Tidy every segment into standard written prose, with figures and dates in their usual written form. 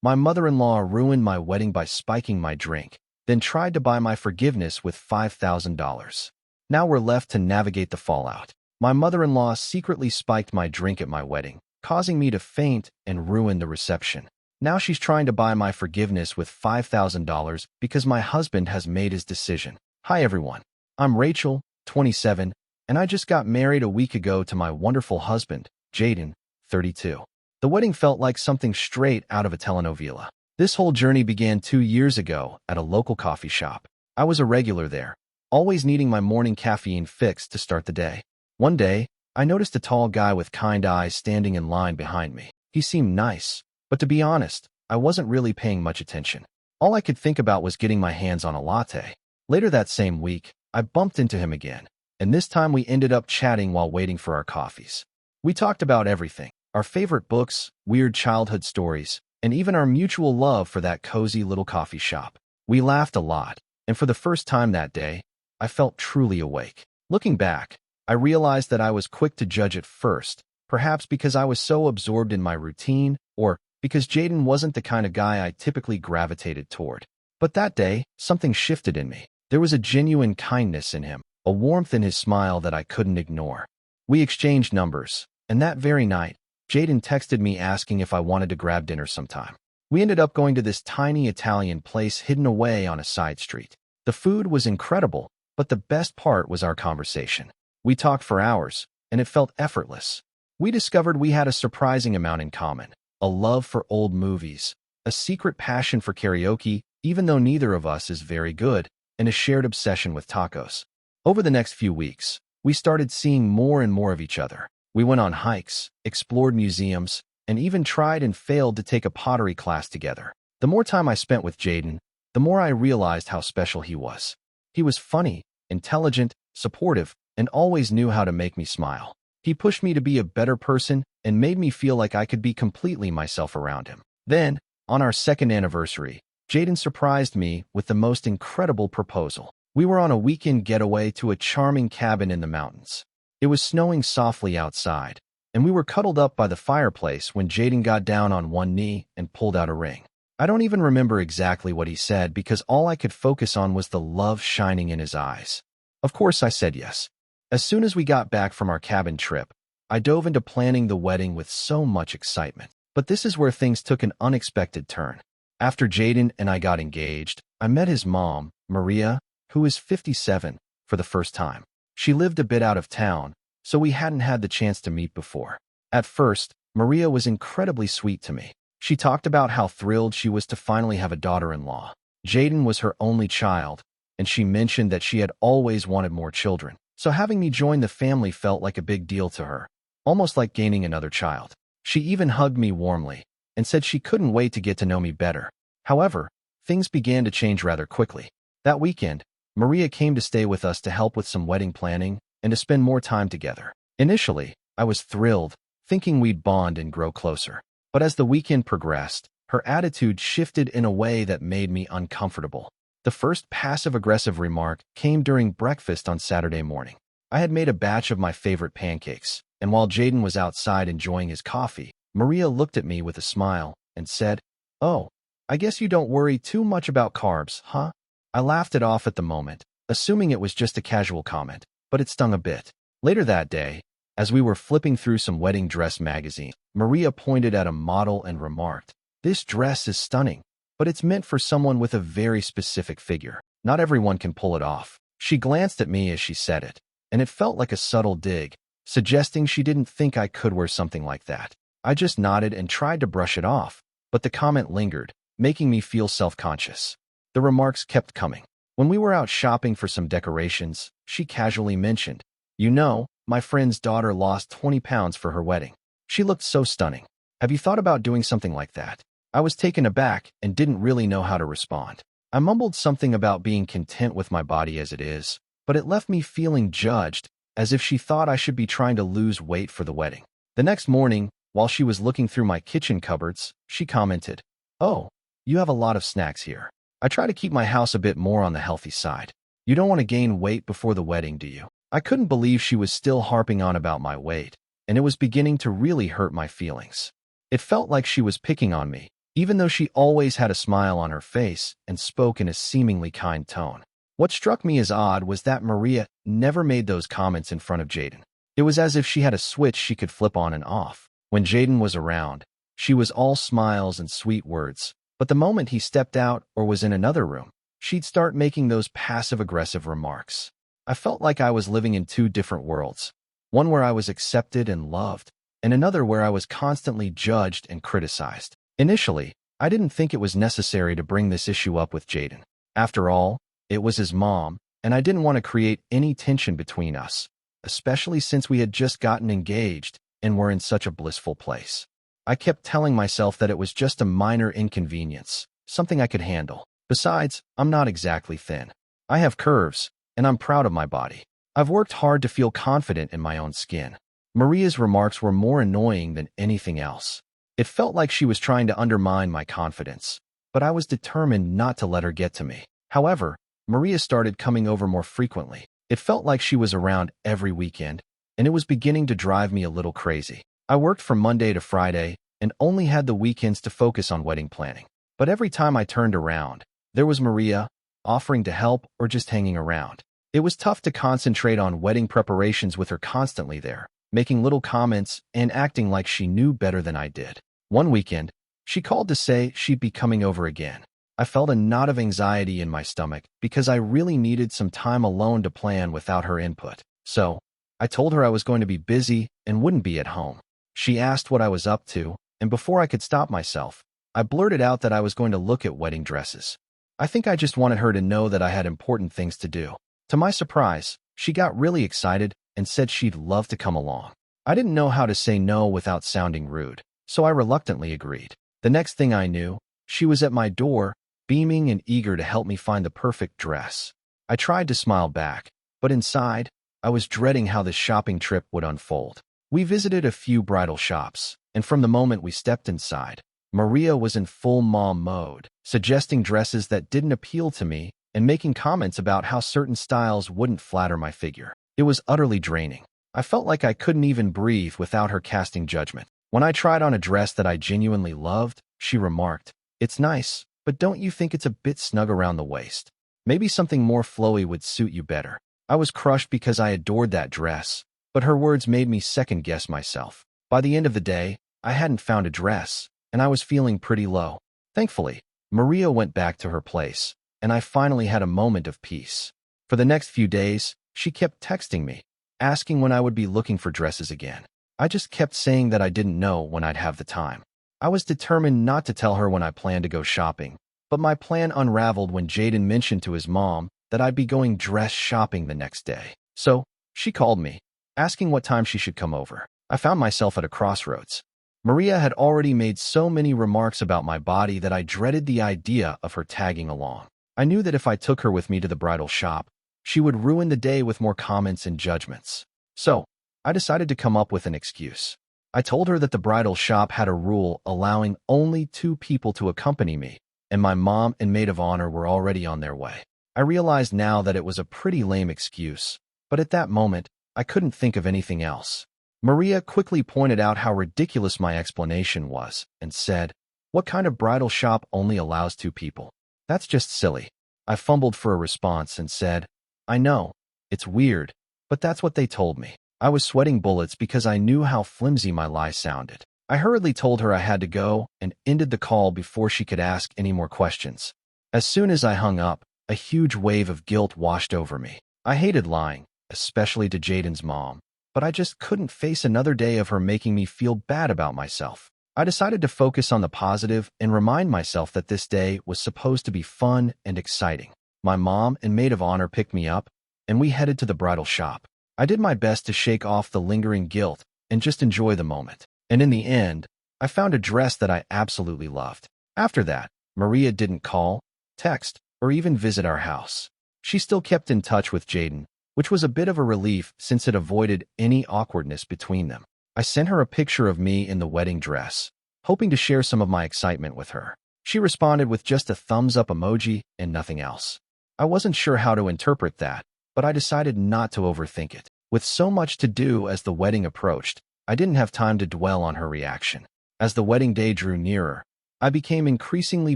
My mother-in-law ruined my wedding by spiking my drink, then tried to buy my forgiveness with $5,000. Now we're left to navigate the fallout. My mother-in-law secretly spiked my drink at my wedding, causing me to faint and ruin the reception. Now she's trying to buy my forgiveness with $5,000 because my husband has made his decision. Hi everyone. I'm Rachel, 27, and I just got married a week ago to my wonderful husband, Jaden, 32. The wedding felt like something straight out of a telenovela. This whole journey began 2 years ago at a local coffee shop. I was a regular there, always needing my morning caffeine fix to start the day. One day, I noticed a tall guy with kind eyes standing in line behind me. He seemed nice, but to be honest, I wasn't really paying much attention. All I could think about was getting my hands on a latte. Later that same week, I bumped into him again, and this time we ended up chatting while waiting for our coffees. We talked about everything. Our favorite books, weird childhood stories, and even our mutual love for that cozy little coffee shop. We laughed a lot, and for the first time that day, I felt truly awake. Looking back, I realized that I was quick to judge at first, perhaps because I was so absorbed in my routine, or because Jaden wasn't the kind of guy I typically gravitated toward. But that day, something shifted in me. There was a genuine kindness in him, a warmth in his smile that I couldn't ignore. We exchanged numbers, and that very night, Jaden texted me asking if I wanted to grab dinner sometime. We ended up going to this tiny Italian place hidden away on a side street. The food was incredible, but the best part was our conversation. We talked for hours, and it felt effortless. We discovered we had a surprising amount in common, a love for old movies, a secret passion for karaoke, even though neither of us is very good, and a shared obsession with tacos. Over the next few weeks, we started seeing more and more of each other. We went on hikes, explored museums, and even tried and failed to take a pottery class together. The more time I spent with Jaden, the more I realized how special he was. He was funny, intelligent, supportive, and always knew how to make me smile. He pushed me to be a better person and made me feel like I could be completely myself around him. Then, on our second anniversary, Jaden surprised me with the most incredible proposal. We were on a weekend getaway to a charming cabin in the mountains. It was snowing softly outside, and we were cuddled up by the fireplace when Jaden got down on one knee and pulled out a ring. I don't even remember exactly what he said because all I could focus on was the love shining in his eyes. Of course, I said yes. As soon as we got back from our cabin trip, I dove into planning the wedding with so much excitement. But this is where things took an unexpected turn. After Jaden and I got engaged, I met his mom, Maria, who is 57, for the first time. She lived a bit out of town, so we hadn't had the chance to meet before. At first, Maria was incredibly sweet to me. She talked about how thrilled she was to finally have a daughter-in-law. Jaden was her only child, and she mentioned that she had always wanted more children. So having me join the family felt like a big deal to her, almost like gaining another child. She even hugged me warmly and said she couldn't wait to get to know me better. However, things began to change rather quickly. That weekend, Maria came to stay with us to help with some wedding planning and to spend more time together. Initially, I was thrilled, thinking we'd bond and grow closer. But as the weekend progressed, her attitude shifted in a way that made me uncomfortable. The first passive-aggressive remark came during breakfast on Saturday morning. I had made a batch of my favorite pancakes, and while Jaden was outside enjoying his coffee, Maria looked at me with a smile and said, "Oh, I guess you don't worry too much about carbs, huh?" I laughed it off at the moment, assuming it was just a casual comment, but it stung a bit. Later that day, as we were flipping through some wedding dress magazine, Maria pointed at a model and remarked, "This dress is stunning, but it's meant for someone with a very specific figure. Not everyone can pull it off." She glanced at me as she said it, and it felt like a subtle dig, suggesting she didn't think I could wear something like that. I just nodded and tried to brush it off, but the comment lingered, making me feel self-conscious. The remarks kept coming. When we were out shopping for some decorations, she casually mentioned, "You know, my friend's daughter lost 20 pounds for her wedding. She looked so stunning. Have you thought about doing something like that?" I was taken aback and didn't really know how to respond. I mumbled something about being content with my body as it is, but it left me feeling judged, as if she thought I should be trying to lose weight for the wedding. The next morning, while she was looking through my kitchen cupboards, she commented, "Oh, you have a lot of snacks here. I try to keep my house a bit more on the healthy side. You don't want to gain weight before the wedding, do you?" I couldn't believe she was still harping on about my weight, and it was beginning to really hurt my feelings. It felt like she was picking on me, even though she always had a smile on her face and spoke in a seemingly kind tone. What struck me as odd was that Maria never made those comments in front of Jaden. It was as if she had a switch she could flip on and off. When Jaden was around, she was all smiles and sweet words, but the moment he stepped out or was in another room, she'd start making those passive-aggressive remarks. I felt like I was living in two different worlds, one where I was accepted and loved, and another where I was constantly judged and criticized. Initially, I didn't think it was necessary to bring this issue up with Jaden. After all, it was his mom, and I didn't want to create any tension between us, especially since we had just gotten engaged and were in such a blissful place. I kept telling myself that it was just a minor inconvenience, something I could handle. Besides, I'm not exactly thin. I have curves, and I'm proud of my body. I've worked hard to feel confident in my own skin. Maria's remarks were more annoying than anything else. It felt like she was trying to undermine my confidence, but I was determined not to let her get to me. However, Maria started coming over more frequently. It felt like she was around every weekend, and it was beginning to drive me a little crazy. I worked from Monday to Friday and only had the weekends to focus on wedding planning. But every time I turned around, there was Maria, offering to help or just hanging around. It was tough to concentrate on wedding preparations with her constantly there, making little comments and acting like she knew better than I did. One weekend, she called to say she'd be coming over again. I felt a knot of anxiety in my stomach because I really needed some time alone to plan without her input. So, I told her I was going to be busy and wouldn't be at home. She asked what I was up to, and before I could stop myself, I blurted out that I was going to look at wedding dresses. I think I just wanted her to know that I had important things to do. To my surprise, she got really excited and said she'd love to come along. I didn't know how to say no without sounding rude, so I reluctantly agreed. The next thing I knew, she was at my door, beaming and eager to help me find the perfect dress. I tried to smile back, but inside, I was dreading how this shopping trip would unfold. We visited a few bridal shops, and from the moment we stepped inside, Maria was in full mom mode, suggesting dresses that didn't appeal to me and making comments about how certain styles wouldn't flatter my figure. It was utterly draining. I felt like I couldn't even breathe without her casting judgment. When I tried on a dress that I genuinely loved, she remarked, "It's nice, but don't you think it's a bit snug around the waist? Maybe something more flowy would suit you better." I was crushed because I adored that dress, but her words made me second-guess myself. By the end of the day, I hadn't found a dress, and I was feeling pretty low. Thankfully, Maria went back to her place, and I finally had a moment of peace. For the next few days, she kept texting me, asking when I would be looking for dresses again. I just kept saying that I didn't know when I'd have the time. I was determined not to tell her when I planned to go shopping, but my plan unraveled when Jaden mentioned to his mom that I'd be going dress shopping the next day. So, she called me, asking what time she should come over. I found myself at a crossroads. Maria had already made so many remarks about my body that I dreaded the idea of her tagging along. I knew that if I took her with me to the bridal shop, she would ruin the day with more comments and judgments. So, I decided to come up with an excuse. I told her that the bridal shop had a rule allowing only 2 people to accompany me, and my mom and maid of honor were already on their way. I realized now that it was a pretty lame excuse, but at that moment, I couldn't think of anything else. Maria quickly pointed out how ridiculous my explanation was and said, "What kind of bridal shop only allows 2 people? That's just silly." I fumbled for a response and said, "I know, it's weird, but that's what they told me." I was sweating bullets because I knew how flimsy my lie sounded. I hurriedly told her I had to go and ended the call before she could ask any more questions. As soon as I hung up, a huge wave of guilt washed over me. I hated lying, especially to Jaden's mom, but I just couldn't face another day of her making me feel bad about myself. I decided to focus on the positive and remind myself that this day was supposed to be fun and exciting. My mom and maid of honor picked me up, and we headed to the bridal shop. I did my best to shake off the lingering guilt and just enjoy the moment. And in the end, I found a dress that I absolutely loved. After that, Maria didn't call, text, or even visit our house. She still kept in touch with Jaden, which was a bit of a relief since it avoided any awkwardness between them. I sent her a picture of me in the wedding dress, hoping to share some of my excitement with her. She responded with just a thumbs-up emoji and nothing else. I wasn't sure how to interpret that, but I decided not to overthink it. With so much to do as the wedding approached, I didn't have time to dwell on her reaction. As the wedding day drew nearer, I became increasingly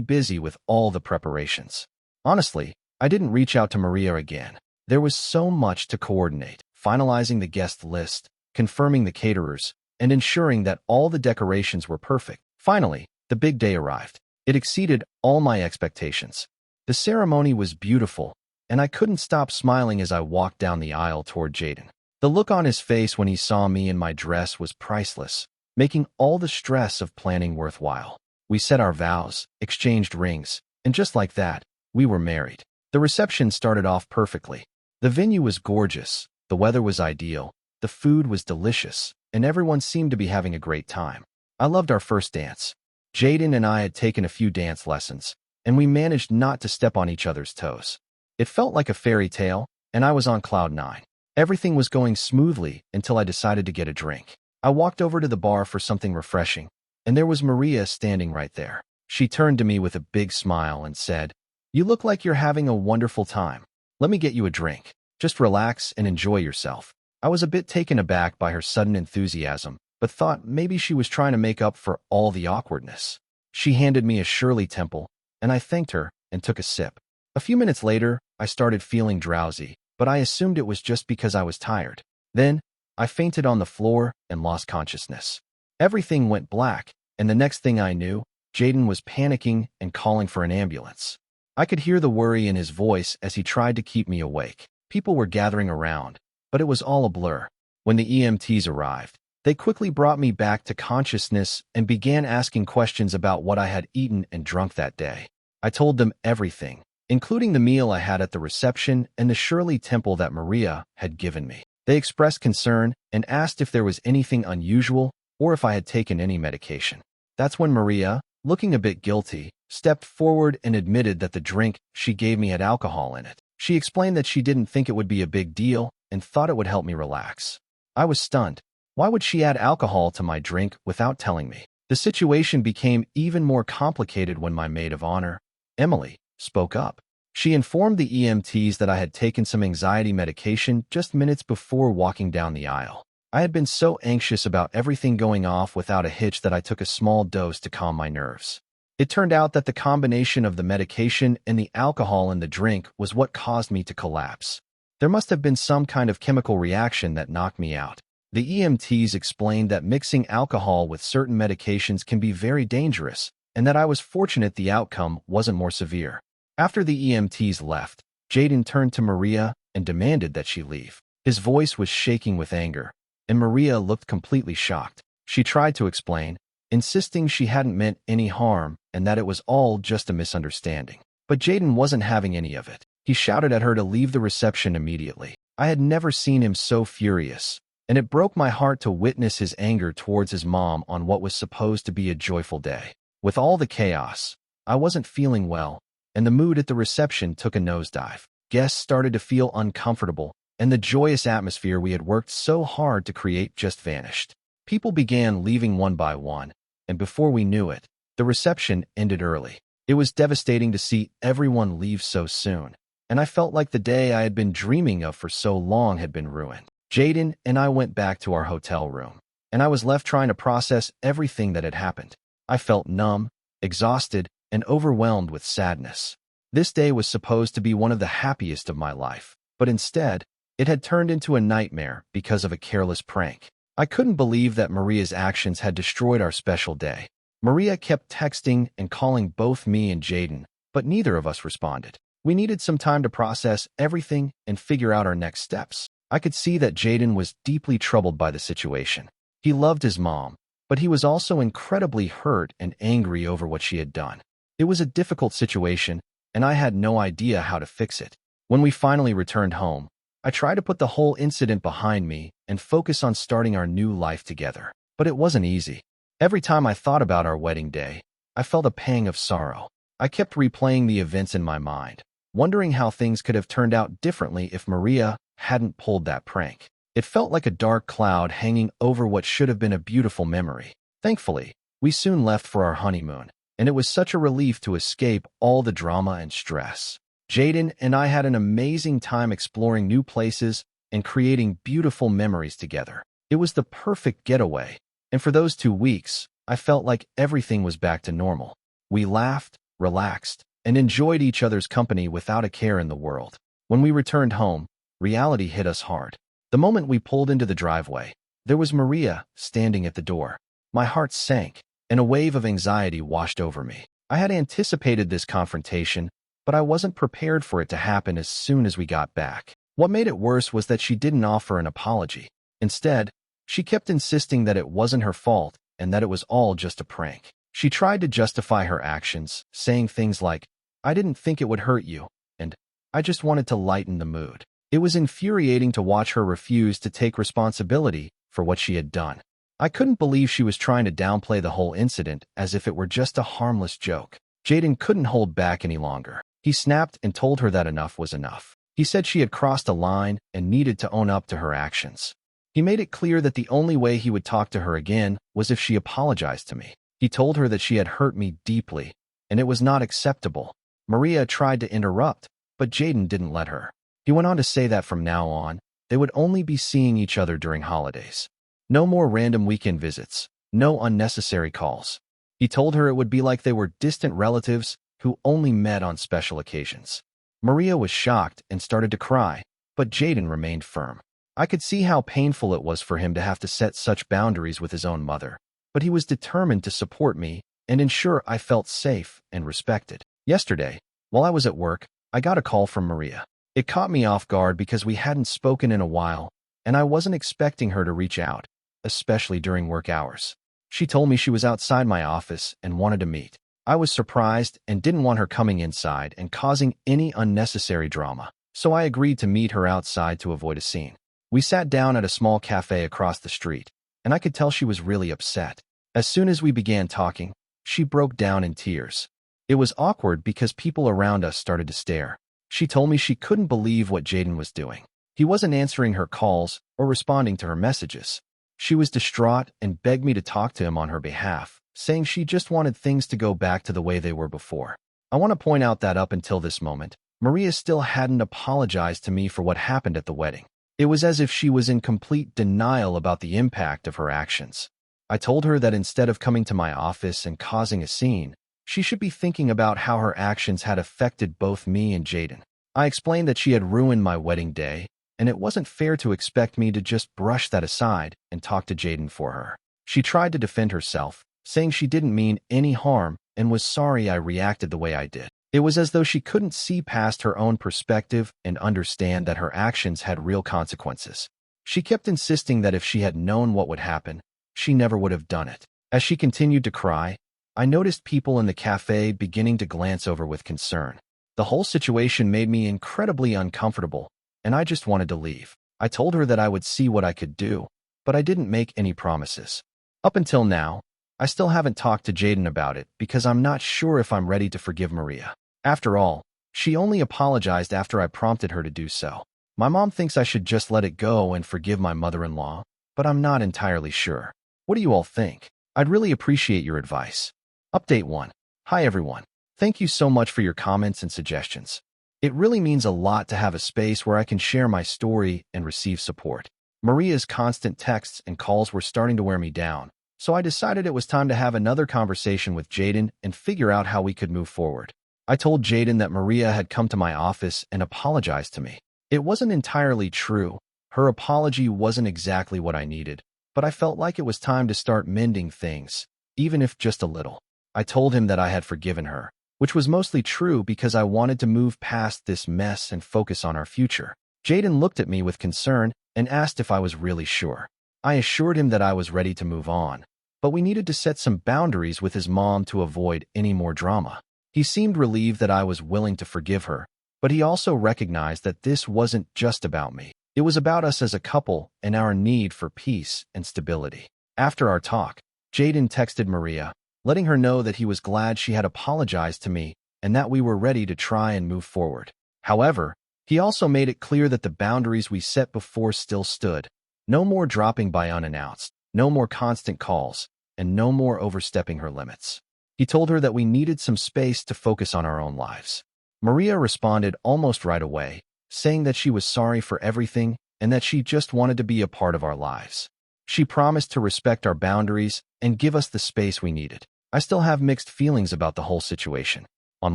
busy with all the preparations. Honestly, I didn't reach out to Maria again. There was so much to coordinate, finalizing the guest list, confirming the caterers, and ensuring that all the decorations were perfect. Finally, the big day arrived. It exceeded all my expectations. The ceremony was beautiful, and I couldn't stop smiling as I walked down the aisle toward Jaden. The look on his face when he saw me in my dress was priceless, making all the stress of planning worthwhile. We said our vows, exchanged rings, and just like that, we were married. The reception started off perfectly. The venue was gorgeous, the weather was ideal, the food was delicious, and everyone seemed to be having a great time. I loved our first dance. Jaden and I had taken a few dance lessons, and we managed not to step on each other's toes. It felt like a fairy tale, and I was on cloud nine. Everything was going smoothly until I decided to get a drink. I walked over to the bar for something refreshing, and there was Maria standing right there. She turned to me with a big smile and said, "You look like you're having a wonderful time. Let me get you a drink. Just relax and enjoy yourself." I was a bit taken aback by her sudden enthusiasm, but thought maybe she was trying to make up for all the awkwardness. She handed me a Shirley Temple, and I thanked her and took a sip. A few minutes later, I started feeling drowsy, but I assumed it was just because I was tired. Then, I fainted on the floor and lost consciousness. Everything went black, and the next thing I knew, Jaden was panicking and calling for an ambulance. I could hear the worry in his voice as he tried to keep me awake. People were gathering around, but it was all a blur. When the EMTs arrived, they quickly brought me back to consciousness and began asking questions about what I had eaten and drunk that day. I told them everything, including the meal I had at the reception and the Shirley Temple that Maria had given me. They expressed concern and asked if there was anything unusual or if I had taken any medication. That's when Maria, looking a bit guilty, stepped forward and admitted that the drink she gave me had alcohol in it. She explained that she didn't think it would be a big deal and thought it would help me relax. I was stunned. Why would she add alcohol to my drink without telling me? The situation became even more complicated when my maid of honor, Emily, spoke up. She informed the EMTs that I had taken some anxiety medication just minutes before walking down the aisle. I had been so anxious about everything going off without a hitch that I took a small dose to calm my nerves. It turned out that the combination of the medication and the alcohol in the drink was what caused me to collapse. There must have been some kind of chemical reaction that knocked me out. The EMTs explained that mixing alcohol with certain medications can be very dangerous, and that I was fortunate the outcome wasn't more severe. After the EMTs left, Jaden turned to Maria and demanded that she leave. His voice was shaking with anger, and Maria looked completely shocked. She tried to explain, insisting she hadn't meant any harm and that it was all just a misunderstanding. But Jaden wasn't having any of it. He shouted at her to leave the reception immediately. I had never seen him so furious, and it broke my heart to witness his anger towards his mom on what was supposed to be a joyful day. With all the chaos, I wasn't feeling well, and the mood at the reception took a nosedive. Guests started to feel uncomfortable, and the joyous atmosphere we had worked so hard to create just vanished. People began leaving one by one, and before we knew it, the reception ended early. It was devastating to see everyone leave so soon, and I felt like the day I had been dreaming of for so long had been ruined. Jaden and I went back to our hotel room, and I was left trying to process everything that had happened. I felt numb, exhausted, and overwhelmed with sadness. This day was supposed to be one of the happiest of my life, but instead, it had turned into a nightmare because of a careless prank. I couldn't believe that Maria's actions had destroyed our special day. Maria kept texting and calling both me and Jaden, but neither of us responded. We needed some time to process everything and figure out our next steps. I could see that Jaden was deeply troubled by the situation. He loved his mom, but he was also incredibly hurt and angry over what she had done. It was a difficult situation, and I had no idea how to fix it. When we finally returned home, I tried to put the whole incident behind me and focus on starting our new life together. But it wasn't easy. Every time I thought about our wedding day, I felt a pang of sorrow. I kept replaying the events in my mind, wondering how things could have turned out differently if Maria hadn't pulled that prank. It felt like a dark cloud hanging over what should have been a beautiful memory. Thankfully, we soon left for our honeymoon, and it was such a relief to escape all the drama and stress. Jaden and I had an amazing time exploring new places and creating beautiful memories together. It was the perfect getaway, and for those 2 weeks, I felt like everything was back to normal. We laughed, relaxed, and enjoyed each other's company without a care in the world. When we returned home, reality hit us hard. The moment we pulled into the driveway, there was Maria standing at the door. My heart sank, and a wave of anxiety washed over me. I had anticipated this confrontation, but I wasn't prepared for it to happen as soon as we got back. What made it worse was that she didn't offer an apology. Instead, she kept insisting that it wasn't her fault and that it was all just a prank. She tried to justify her actions, saying things like, "I didn't think it would hurt you," and "I just wanted to lighten the mood." It was infuriating to watch her refuse to take responsibility for what she had done. I couldn't believe she was trying to downplay the whole incident as if it were just a harmless joke. Jaden couldn't hold back any longer. He snapped and told her that enough was enough. He said she had crossed a line and needed to own up to her actions. He made it clear that the only way he would talk to her again was if she apologized to me. He told her that she had hurt me deeply, and it was not acceptable. Maria tried to interrupt, but Jaden didn't let her. He went on to say that from now on, they would only be seeing each other during holidays. No more random weekend visits, no unnecessary calls. He told her it would be like they were distant relatives who only met on special occasions. Maria was shocked and started to cry, but Jaden remained firm. I could see how painful it was for him to have to set such boundaries with his own mother, but he was determined to support me and ensure I felt safe and respected. Yesterday, while I was at work, I got a call from Maria. It caught me off guard because we hadn't spoken in a while, and I wasn't expecting her to reach out, especially during work hours. She told me she was outside my office and wanted to meet. I was surprised and didn't want her coming inside and causing any unnecessary drama, so I agreed to meet her outside to avoid a scene. We sat down at a small cafe across the street, and I could tell she was really upset. As soon as we began talking, she broke down in tears. It was awkward because people around us started to stare. She told me she couldn't believe what Jaden was doing. He wasn't answering her calls or responding to her messages. She was distraught and begged me to talk to him on her behalf, saying she just wanted things to go back to the way they were before. I want to point out that up until this moment, Maria still hadn't apologized to me for what happened at the wedding. It was as if she was in complete denial about the impact of her actions. I told her that instead of coming to my office and causing a scene, she should be thinking about how her actions had affected both me and Jaden. I explained that she had ruined my wedding day, and it wasn't fair to expect me to just brush that aside and talk to Jaden for her. She tried to defend herself, saying she didn't mean any harm and was sorry I reacted the way I did. It was as though she couldn't see past her own perspective and understand that her actions had real consequences. She kept insisting that if she had known what would happen, she never would have done it. As she continued to cry, I noticed people in the cafe beginning to glance over with concern. The whole situation made me incredibly uncomfortable, and I just wanted to leave. I told her that I would see what I could do, but I didn't make any promises. Up until now, I still haven't talked to Jaden about it because I'm not sure if I'm ready to forgive Maria. After all, she only apologized after I prompted her to do so. My mom thinks I should just let it go and forgive my mother-in-law, but I'm not entirely sure. What do you all think? I'd really appreciate your advice. Update 1. Hi everyone. Thank you so much for your comments and suggestions. It really means a lot to have a space where I can share my story and receive support. Maria's constant texts and calls were starting to wear me down, so I decided it was time to have another conversation with Jaden and figure out how we could move forward. I told Jaden that Maria had come to my office and apologized to me. It wasn't entirely true. Her apology wasn't exactly what I needed, but I felt like it was time to start mending things, even if just a little. I told him that I had forgiven her, which was mostly true because I wanted to move past this mess and focus on our future. Jaden looked at me with concern and asked if I was really sure. I assured him that I was ready to move on, but we needed to set some boundaries with his mom to avoid any more drama. He seemed relieved that I was willing to forgive her, but he also recognized that this wasn't just about me. It was about us as a couple and our need for peace and stability. After our talk, Jaden texted Maria, letting her know that he was glad she had apologized to me and that we were ready to try and move forward. However, he also made it clear that the boundaries we set before still stood. No more dropping by unannounced, no more constant calls, and no more overstepping her limits. He told her that we needed some space to focus on our own lives. Maria responded almost right away, saying that she was sorry for everything and that she just wanted to be a part of our lives. She promised to respect our boundaries and give us the space we needed. I still have mixed feelings about the whole situation. On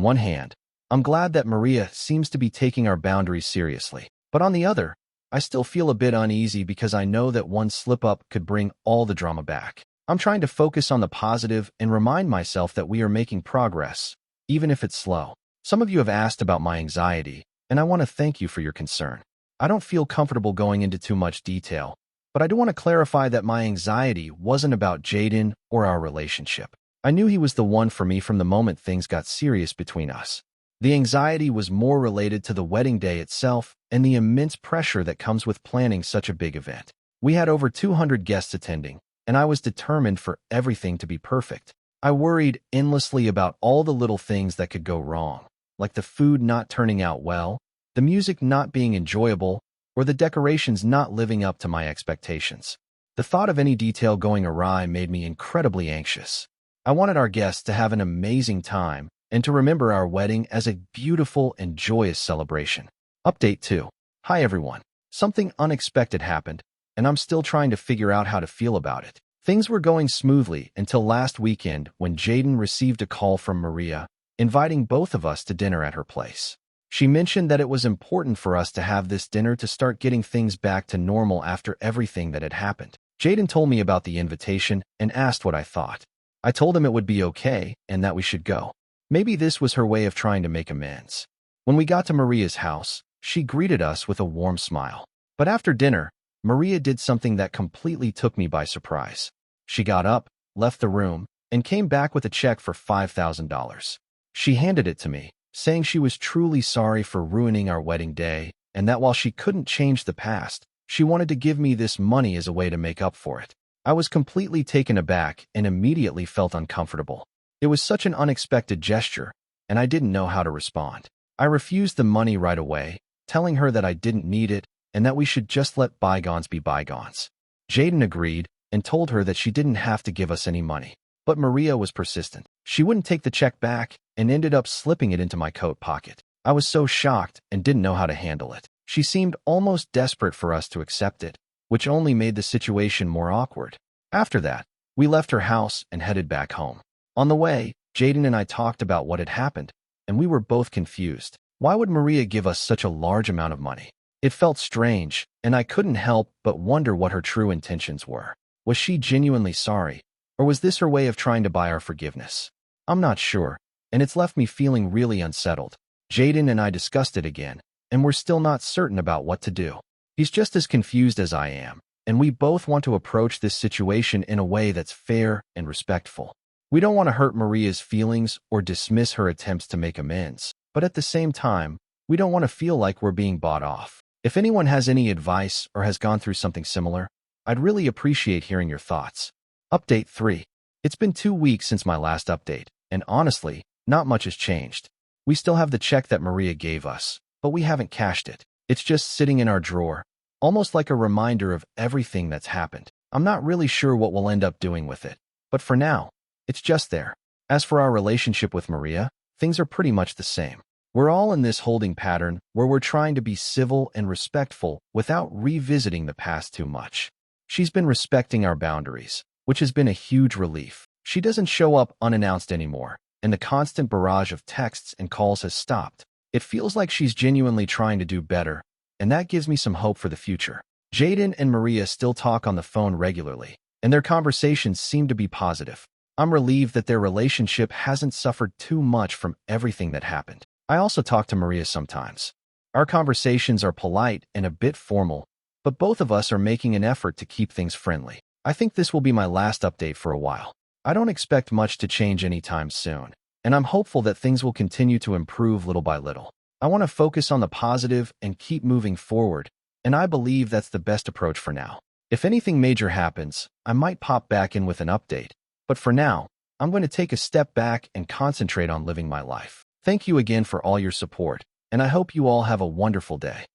one hand, I'm glad that Maria seems to be taking our boundaries seriously. But on the other, I still feel a bit uneasy because I know that one slip-up could bring all the drama back. I'm trying to focus on the positive and remind myself that we are making progress, even if it's slow. Some of you have asked about my anxiety, and I want to thank you for your concern. I don't feel comfortable going into too much detail, but I do want to clarify that my anxiety wasn't about Jaden or our relationship. I knew he was the one for me from the moment things got serious between us. The anxiety was more related to the wedding day itself and the immense pressure that comes with planning such a big event. We had over 200 guests attending, and I was determined for everything to be perfect. I worried endlessly about all the little things that could go wrong, like the food not turning out well, the music not being enjoyable, or the decorations not living up to my expectations. The thought of any detail going awry made me incredibly anxious. I wanted our guests to have an amazing time and to remember our wedding as a beautiful and joyous celebration. Update 2. Hi everyone. Something unexpected happened, and I'm still trying to figure out how to feel about it. Things were going smoothly until last weekend when Jaden received a call from Maria, inviting both of us to dinner at her place. She mentioned that it was important for us to have this dinner to start getting things back to normal after everything that had happened. Jaden told me about the invitation and asked what I thought. I told him it would be okay and that we should go. Maybe this was her way of trying to make amends. When we got to Maria's house, she greeted us with a warm smile. But after dinner, Maria did something that completely took me by surprise. She got up, left the room, and came back with a check for $5,000. She handed it to me, saying she was truly sorry for ruining our wedding day and that while she couldn't change the past, she wanted to give me this money as a way to make up for it. I was completely taken aback and immediately felt uncomfortable. It was such an unexpected gesture, and I didn't know how to respond. I refused the money right away, telling her that I didn't need it and that we should just let bygones be bygones. Jaden agreed and told her that she didn't have to give us any money. But Maria was persistent. She wouldn't take the check back and ended up slipping it into my coat pocket. I was so shocked and didn't know how to handle it. She seemed almost desperate for us to accept it, which only made the situation more awkward. After that, we left her house and headed back home. On the way, Jaden and I talked about what had happened, and we were both confused. Why would Maria give us such a large amount of money? It felt strange, and I couldn't help but wonder what her true intentions were. Was she genuinely sorry, or was this her way of trying to buy our forgiveness? I'm not sure, and it's left me feeling really unsettled. Jaden and I discussed it again, and we're still not certain about what to do. He's just as confused as I am, and we both want to approach this situation in a way that's fair and respectful. We don't want to hurt Maria's feelings or dismiss her attempts to make amends, but at the same time, we don't want to feel like we're being bought off. If anyone has any advice or has gone through something similar, I'd really appreciate hearing your thoughts. Update 3. It's been 2 weeks since my last update, and honestly, not much has changed. We still have the check that Maria gave us, but we haven't cashed it. It's just sitting in our drawer, almost like a reminder of everything that's happened. I'm not really sure what we'll end up doing with it, but for now, it's just there. As for our relationship with Maria, things are pretty much the same. We're all in this holding pattern where we're trying to be civil and respectful without revisiting the past too much. She's been respecting our boundaries, which has been a huge relief. She doesn't show up unannounced anymore, and the constant barrage of texts and calls has stopped. It feels like she's genuinely trying to do better, and that gives me some hope for the future. Jaden and Maria still talk on the phone regularly, and their conversations seem to be positive. I'm relieved that their relationship hasn't suffered too much from everything that happened. I also talk to Maria sometimes. Our conversations are polite and a bit formal, but both of us are making an effort to keep things friendly. I think this will be my last update for a while. I don't expect much to change anytime soon, and I'm hopeful that things will continue to improve little by little. I want to focus on the positive and keep moving forward, and I believe that's the best approach for now. If anything major happens, I might pop back in with an update, but for now, I'm going to take a step back and concentrate on living my life. Thank you again for all your support, and I hope you all have a wonderful day.